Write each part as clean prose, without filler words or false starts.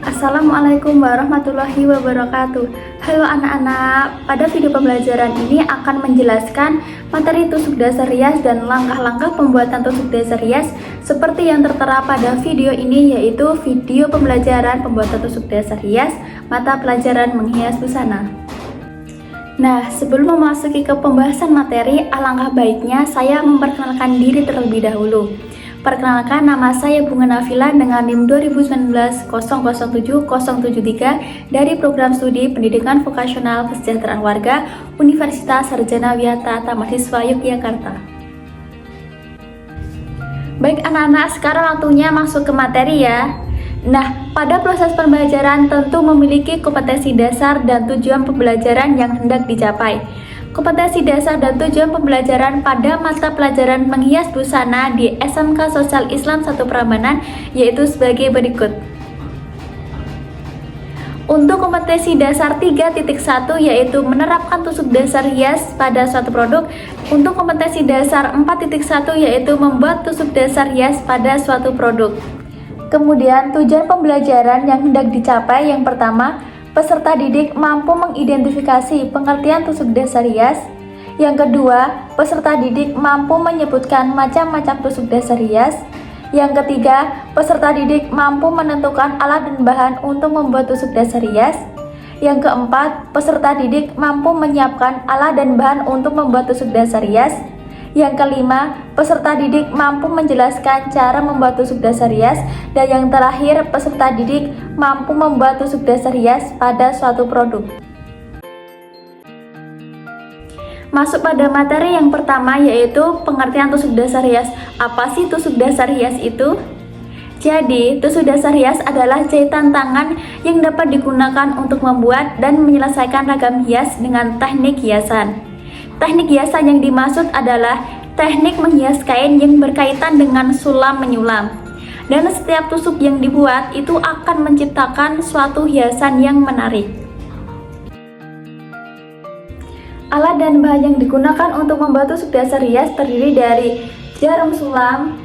Assalamualaikum warahmatullahi wabarakatuh. Halo anak-anak, pada video pembelajaran ini akan menjelaskan materi tusuk dasar rias dan langkah-langkah pembuatan tusuk dasar rias seperti yang tertera pada video ini, yaitu video pembelajaran pembuatan tusuk dasar rias mata pelajaran menghias busana. Nah, sebelum memasuki ke pembahasan materi, alangkah baiknya saya memperkenalkan diri terlebih dahulu. Perkenalkan, nama saya Bunga Nafila dengan NIM 2019-007073 dari Program Studi Pendidikan Vokasional Kesejahteraan Warga Universitas Sarjana Wiyata Tamasiswa Yogyakarta. Baik anak-anak, sekarang waktunya masuk ke materi ya. Nah, pada proses pembelajaran tentu memiliki kompetensi dasar dan tujuan pembelajaran yang hendak dicapai. Kompetensi dasar dan tujuan pembelajaran pada mata pelajaran menghias busana di SMK Sosial Islam 1 Prambanan yaitu sebagai berikut. Untuk kompetensi dasar 3.1 yaitu menerapkan tusuk dasar hias pada suatu produk. Untuk kompetensi dasar 4.1 yaitu membuat tusuk dasar hias pada suatu produk. Kemudian tujuan pembelajaran yang hendak dicapai yang pertama, peserta didik mampu mengidentifikasi pengertian tusuk dasar hias. Yang kedua, peserta didik mampu menyebutkan macam-macam tusuk dasar hias. Yang ketiga, peserta didik mampu menentukan alat dan bahan untuk membuat tusuk dasar hias. Yang keempat, peserta didik mampu menyiapkan alat dan bahan untuk membuat tusuk dasar hias. Yang kelima, peserta didik mampu menjelaskan cara membuat tusuk dasar hias. Dan yang terakhir, peserta didik mampu membuat tusuk dasar hias pada suatu produk. Masuk pada materi yang pertama, yaitu pengertian tusuk dasar hias. Apa sih tusuk dasar hias itu? Jadi, tusuk dasar hias adalah jahitan tangan yang dapat digunakan untuk membuat dan menyelesaikan ragam hias dengan teknik hiasan. Teknik hiasan yang dimaksud adalah teknik menghias kain yang berkaitan dengan sulam menyulam. Dan setiap tusuk yang dibuat itu akan menciptakan suatu hiasan yang menarik. Alat dan bahan yang digunakan untuk membuat tusuk dasar hias terdiri dari jarum sulam,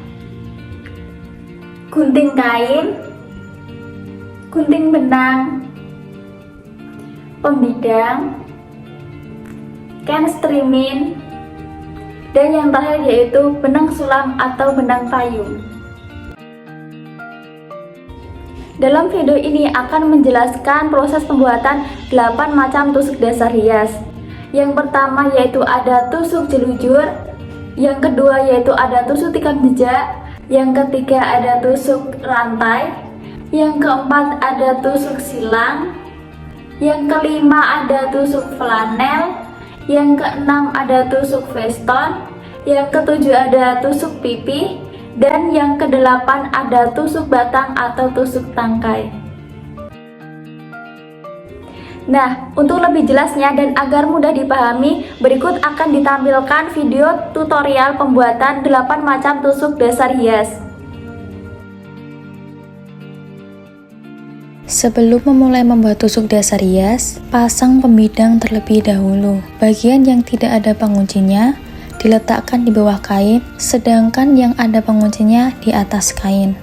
gunting kain, gunting benang, pembidang, kain streaming, dan yang terakhir yaitu benang sulam atau benang payung. Dalam video ini akan menjelaskan proses pembuatan 8 macam tusuk dasar hias. Yang pertama yaitu ada tusuk jelujur, yang kedua yaitu ada tusuk tikam jejak, yang ketiga ada tusuk rantai, yang keempat ada tusuk silang, yang kelima ada tusuk flanel, yang keenam ada tusuk veston, yang ketujuh ada tusuk pipi, dan yang kedelapan ada tusuk batang atau tusuk tangkai. Nah, untuk lebih jelasnya dan agar mudah dipahami, berikut akan ditampilkan video tutorial pembuatan 8 macam tusuk dasar hias. Sebelum memulai membuat tusuk dasar hias, pasang pembidang terlebih dahulu. Bagian yang tidak ada penguncinya diletakkan di bawah kain, sedangkan yang ada penguncinya di atas kain.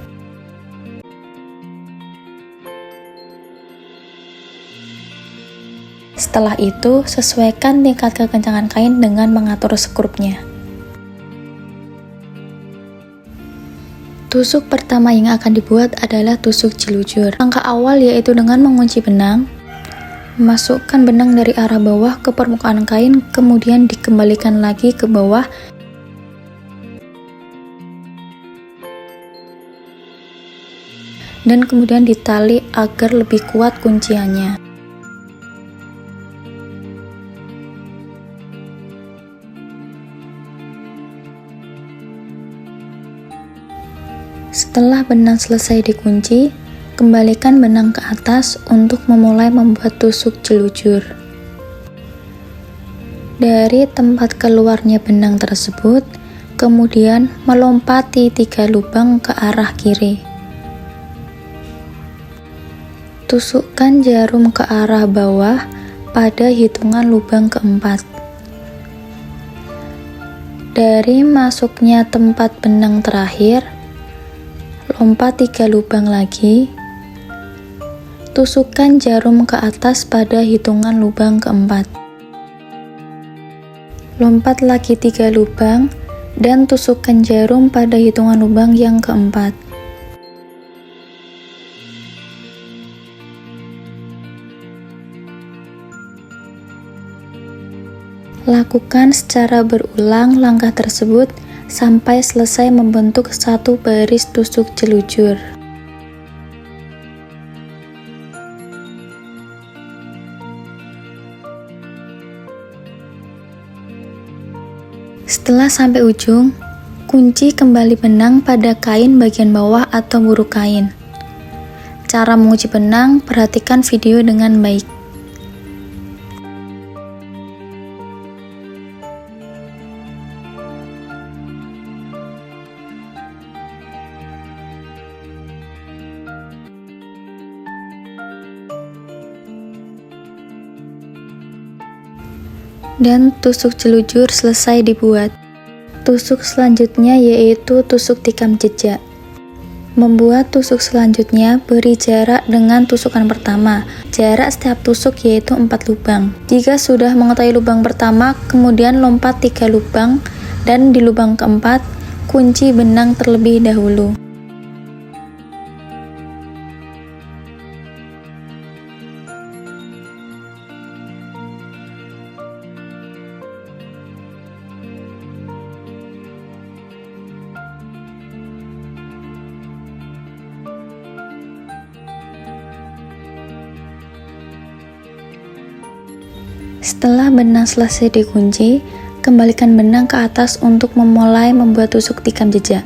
Setelah itu, sesuaikan tingkat kekencangan kain dengan mengatur skrupnya. Tusuk pertama yang akan dibuat adalah tusuk jelujur. Langkah awal yaitu dengan mengunci benang. Masukkan benang dari arah bawah ke permukaan kain, kemudian dikembalikan lagi ke bawah. Dan kemudian ditali agar lebih kuat kunciannya. Setelah benang selesai dikunci, kembalikan benang ke atas untuk memulai membuat tusuk jelujur. Dari tempat keluarnya benang tersebut, kemudian melompati 3 lubang ke arah kiri. Tusukkan jarum ke arah bawah pada hitungan lubang keempat. Dari masuknya tempat benang terakhir, lompat 3 lubang lagi, Tusukkan jarum ke atas pada hitungan lubang keempat. Lompat lagi 3 lubang dan tusukkan jarum pada hitungan lubang yang keempat. Lakukan secara berulang langkah tersebut sampai selesai membentuk satu baris tusuk jelujur. Setelah sampai ujung, kunci kembali benang pada kain bagian bawah atau buru kain. Cara mengunci benang, perhatikan video dengan baik. Dan tusuk jelujur selesai dibuat. Tusuk selanjutnya yaitu tusuk tikam jejak. Membuat tusuk selanjutnya, beri jarak dengan tusukan pertama. Jarak setiap tusuk yaitu 4 lubang. Jika sudah mengetahui lubang pertama, kemudian lompat 3 lubang dan di lubang keempat, kunci benang terlebih dahulu. Setelah benang selesai dikunci, kembalikan benang ke atas untuk memulai membuat tusuk tikam jejak.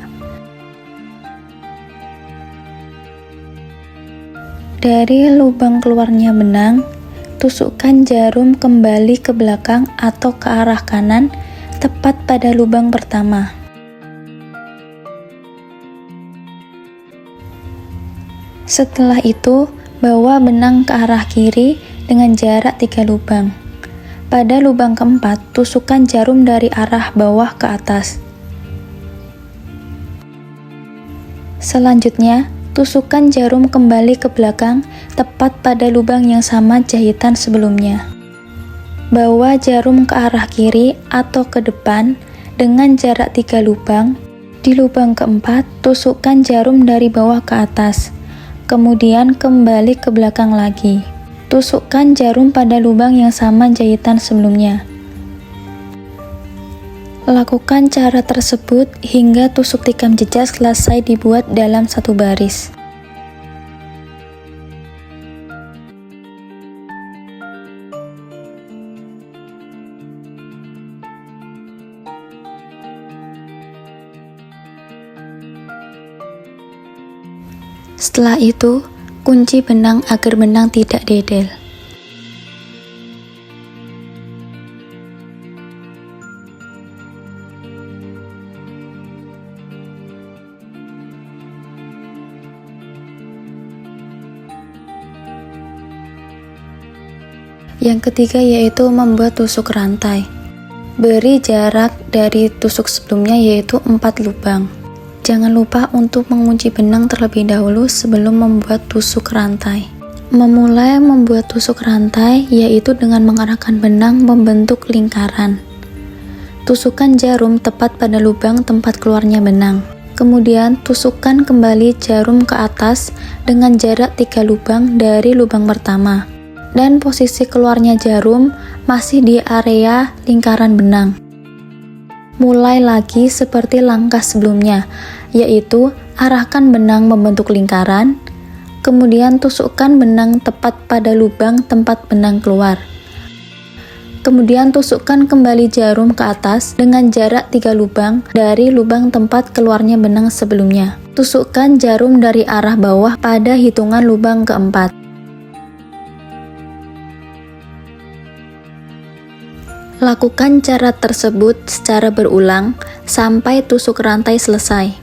Dari lubang keluarnya benang, tusukkan jarum kembali ke belakang atau ke arah kanan, tepat pada lubang pertama. Setelah itu, bawa benang ke arah kiri dengan jarak 3 lubang. Pada lubang keempat, tusukkan jarum dari arah bawah ke atas. Selanjutnya, tusukkan jarum kembali ke belakang, tepat pada lubang yang sama jahitan sebelumnya. Bawa jarum ke arah kiri atau ke depan dengan jarak 3 lubang. Di lubang keempat, tusukkan jarum dari bawah ke atas. Kemudian kembali ke belakang lagi. Tusukkan jarum pada lubang yang sama jahitan sebelumnya. Lakukan cara tersebut hingga tusuk tikam jejak selesai dibuat dalam satu baris. Setelah itu, kunci benang agar benang tidak dedel. Yang ketiga yaitu membuat tusuk rantai. Beri jarak dari tusuk sebelumnya yaitu 4 lubang. Jangan lupa untuk mengunci benang terlebih dahulu sebelum membuat tusuk rantai. Memulai membuat tusuk rantai yaitu dengan mengarahkan benang membentuk lingkaran. Tusukkan jarum tepat pada lubang tempat keluarnya benang. Kemudian tusukkan kembali jarum ke atas dengan jarak 3 lubang dari lubang pertama. Dan posisi keluarnya jarum masih di area lingkaran benang. Mulai lagi seperti langkah sebelumnya, yaitu arahkan benang membentuk lingkaran, kemudian tusukkan benang tepat pada lubang tempat benang keluar. Kemudian tusukkan kembali jarum ke atas dengan jarak 3 lubang dari lubang tempat keluarnya benang sebelumnya. Tusukkan jarum dari arah bawah pada hitungan lubang keempat. Lakukan cara tersebut secara berulang sampai tusuk rantai selesai.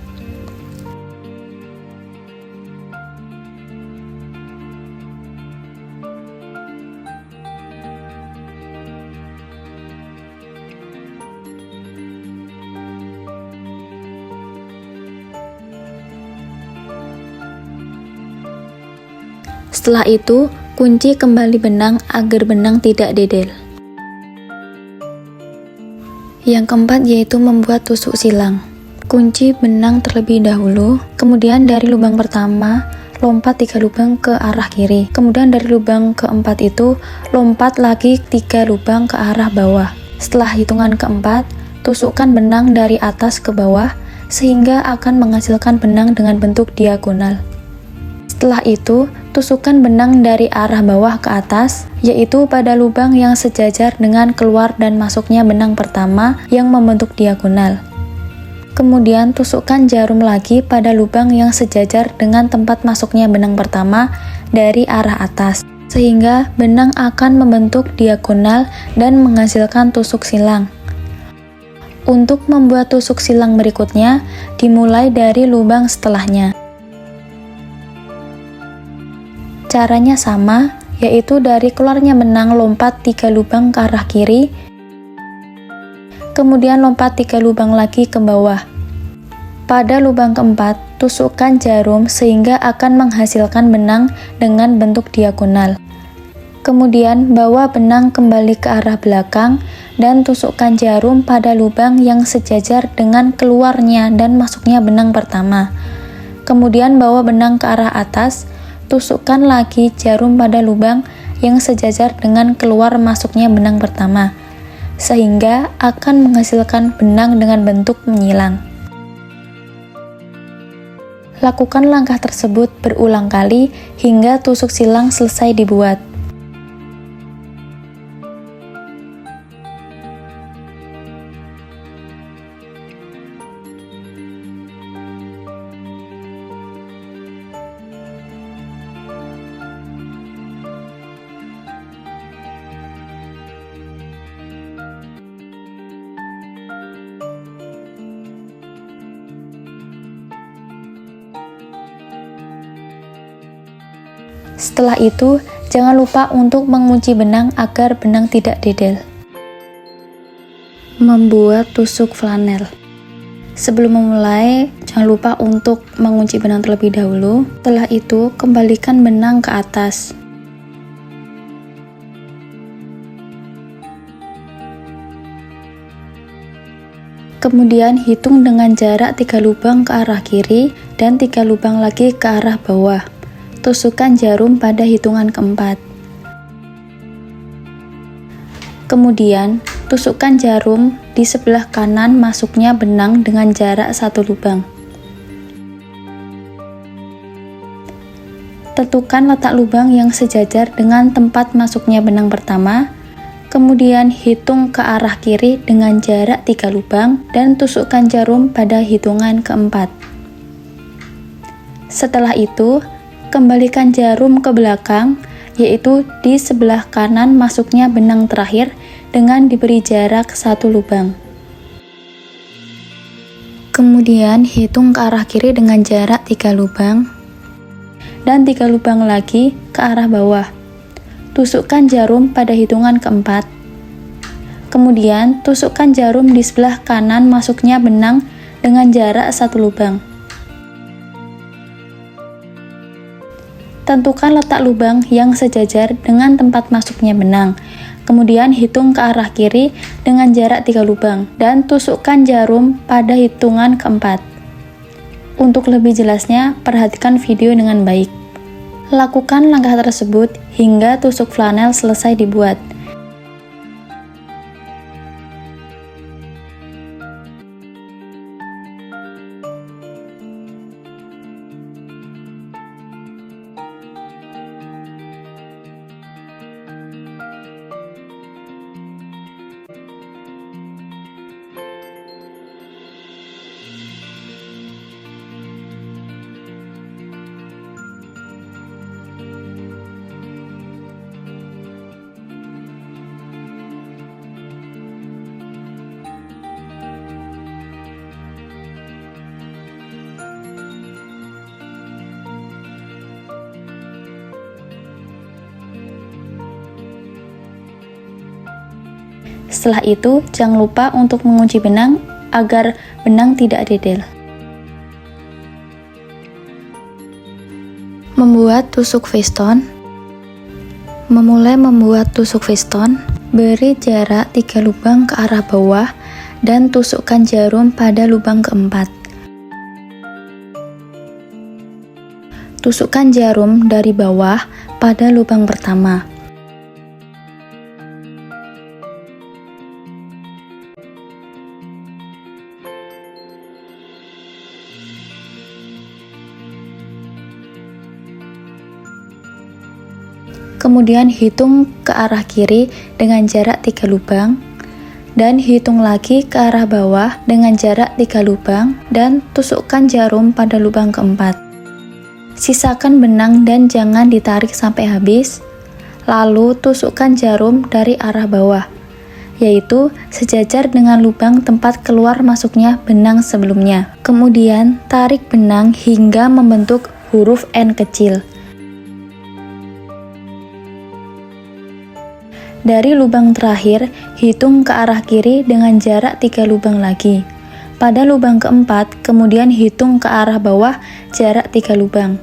Setelah itu, kunci kembali benang agar benang tidak dedel. Yang keempat yaitu membuat tusuk silang. Kunci benang terlebih dahulu, kemudian dari lubang pertama lompat 3 lubang ke arah kiri, kemudian dari lubang keempat itu lompat lagi 3 lubang ke arah bawah. Setelah hitungan keempat, tusukkan benang dari atas ke bawah sehingga akan menghasilkan benang dengan bentuk diagonal. Setelah itu, tusukkan benang dari arah bawah ke atas, yaitu pada lubang yang sejajar dengan keluar dan masuknya benang pertama yang membentuk diagonal. Kemudian tusukkan jarum lagi pada lubang yang sejajar dengan tempat masuknya benang pertama dari arah atas, sehingga benang akan membentuk diagonal dan menghasilkan tusuk silang. Untuk membuat tusuk silang berikutnya, dimulai dari lubang setelahnya. Caranya sama, yaitu dari keluarnya benang lompat 3 lubang ke arah kiri, kemudian lompat 3 lubang lagi ke bawah. Pada lubang keempat, tusukkan jarum sehingga akan menghasilkan benang dengan bentuk diagonal. Kemudian bawa benang kembali ke arah belakang dan tusukkan jarum pada lubang yang sejajar dengan keluarnya dan masuknya benang pertama. Kemudian bawa benang ke arah atas, tusukkan lagi jarum pada lubang yang sejajar dengan keluar masuknya benang pertama, sehingga akan menghasilkan benang dengan bentuk menyilang. Lakukan langkah tersebut berulang kali hingga tusuk silang selesai dibuat. Setelah itu, jangan lupa untuk mengunci benang agar benang tidak dedel. Membuat tusuk flanel. Sebelum memulai, jangan lupa untuk mengunci benang terlebih dahulu. Setelah itu, kembalikan benang ke atas. Kemudian hitung dengan jarak 3 lubang ke arah kiri dan 3 lubang lagi ke arah bawah. Tusukkan jarum pada hitungan keempat. Kemudian, tusukkan jarum di sebelah kanan masuknya benang dengan jarak 1 lubang. Tentukan letak lubang yang sejajar dengan tempat masuknya benang pertama, kemudian hitung ke arah kiri dengan jarak 3 lubang dan tusukkan jarum pada hitungan keempat. Setelah itu, kembalikan jarum ke belakang, yaitu di sebelah kanan masuknya benang terakhir dengan diberi jarak 1 lubang. Kemudian hitung ke arah kiri dengan jarak 3 lubang dan 3 lubang lagi ke arah bawah. Tusukkan jarum pada hitungan keempat. Kemudian tusukkan jarum di sebelah kanan masuknya benang dengan jarak 1 lubang. Tentukan letak lubang yang sejajar dengan tempat masuknya benang. Kemudian hitung ke arah kiri dengan jarak 3 lubang dan tusukkan jarum pada hitungan keempat. Untuk lebih jelasnya, perhatikan video dengan baik. Lakukan langkah tersebut hingga tusuk flanel selesai dibuat. Setelah itu, jangan lupa untuk mengunci benang agar benang tidak dedel. Membuat tusuk piston. Memulai membuat tusuk piston, beri jarak 3 lubang ke arah bawah dan tusukkan jarum pada lubang keempat. Tusukkan jarum dari bawah pada lubang pertama. Kemudian hitung ke arah kiri dengan jarak 3 lubang dan hitung lagi ke arah bawah dengan jarak 3 lubang dan tusukkan jarum pada lubang keempat. Sisakan benang dan jangan ditarik sampai habis. Lalu tusukkan jarum dari arah bawah, yaitu sejajar dengan lubang tempat keluar masuknya benang sebelumnya. Kemudian tarik benang hingga membentuk huruf N kecil. Dari lubang terakhir, hitung ke arah kiri dengan jarak 3 lubang lagi. Pada lubang keempat, kemudian hitung ke arah bawah jarak 3 lubang.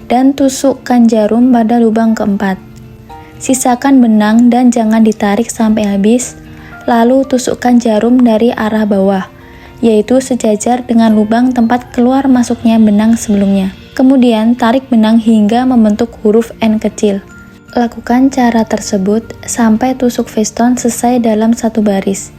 Dan tusukkan jarum pada lubang keempat. Sisakan benang dan jangan ditarik sampai habis. Lalu tusukkan jarum dari arah bawah, yaitu sejajar dengan lubang tempat keluar masuknya benang sebelumnya. Kemudian tarik benang hingga membentuk huruf N kecil. Lakukan cara tersebut sampai tusuk piston selesai dalam satu baris.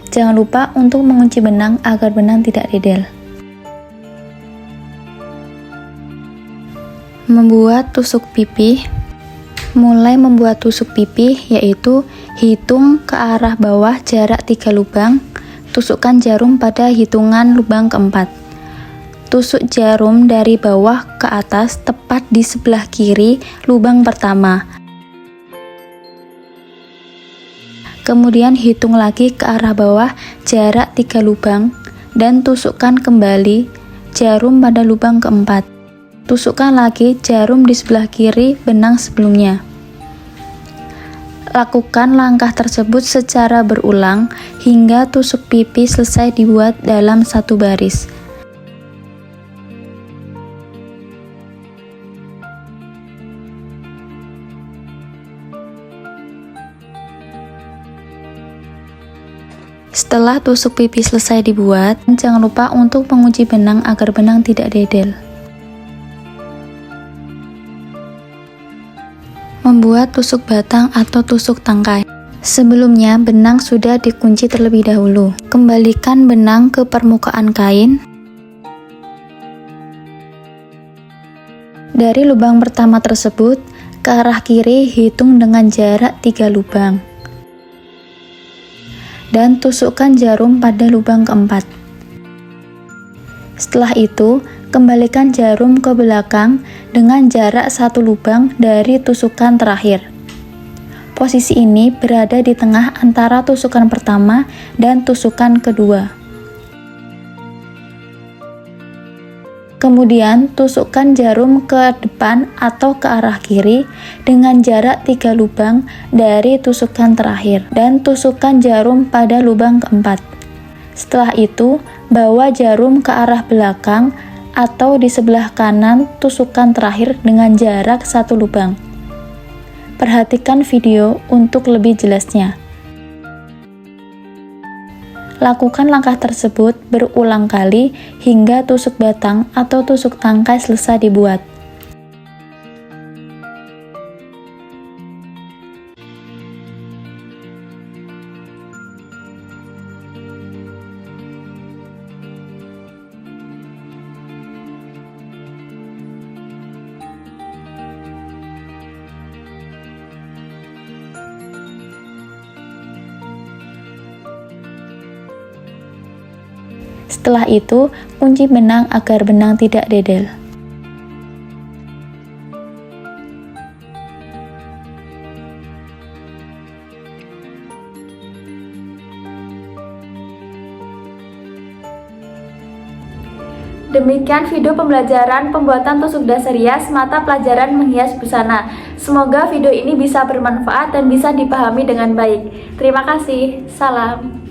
Jangan lupa untuk mengunci benang agar benang tidak dedel. Membuat tusuk pipih. Mulai membuat tusuk pipih, yaitu hitung ke arah bawah jarak 3 lubang, tusukkan jarum pada hitungan lubang keempat. Tusuk jarum dari bawah ke atas tepat di sebelah kiri lubang pertama. Kemudian hitung lagi ke arah bawah jarak 3 lubang dan tusukkan kembali jarum pada lubang keempat. Tusukkan lagi jarum di sebelah kiri benang sebelumnya. Lakukan langkah tersebut secara berulang hingga tusuk pipih selesai dibuat dalam satu baris. Setelah tusuk pipih selesai dibuat, jangan lupa untuk mengunci benang agar benang tidak dedel. Membuat tusuk batang atau tusuk tangkai. Sebelumnya, benang sudah dikunci terlebih dahulu. Kembalikan benang ke permukaan kain. Dari lubang pertama tersebut, ke arah kiri hitung dengan jarak 3 lubang. Dan tusukkan jarum pada lubang keempat. Setelah itu, kembalikan jarum ke belakang dengan jarak 1 lubang dari tusukan terakhir. Posisi ini berada di tengah antara tusukan pertama dan tusukan kedua. Kemudian tusukkan jarum ke depan atau ke arah kiri dengan jarak 3 lubang dari tusukan terakhir dan tusukkan jarum pada lubang keempat. Setelah itu, bawa jarum ke arah belakang atau di sebelah kanan tusukan terakhir dengan jarak 1 lubang. Perhatikan video untuk lebih jelasnya. Lakukan langkah tersebut berulang kali hingga tusuk batang atau tusuk tangkai selesai dibuat. Setelah itu, kunci benang agar benang tidak dedel. Demikian video pembelajaran pembuatan tusuk dasar hias mata pelajaran menghias busana. Semoga video ini bisa bermanfaat dan bisa dipahami dengan baik. Terima kasih. Salam.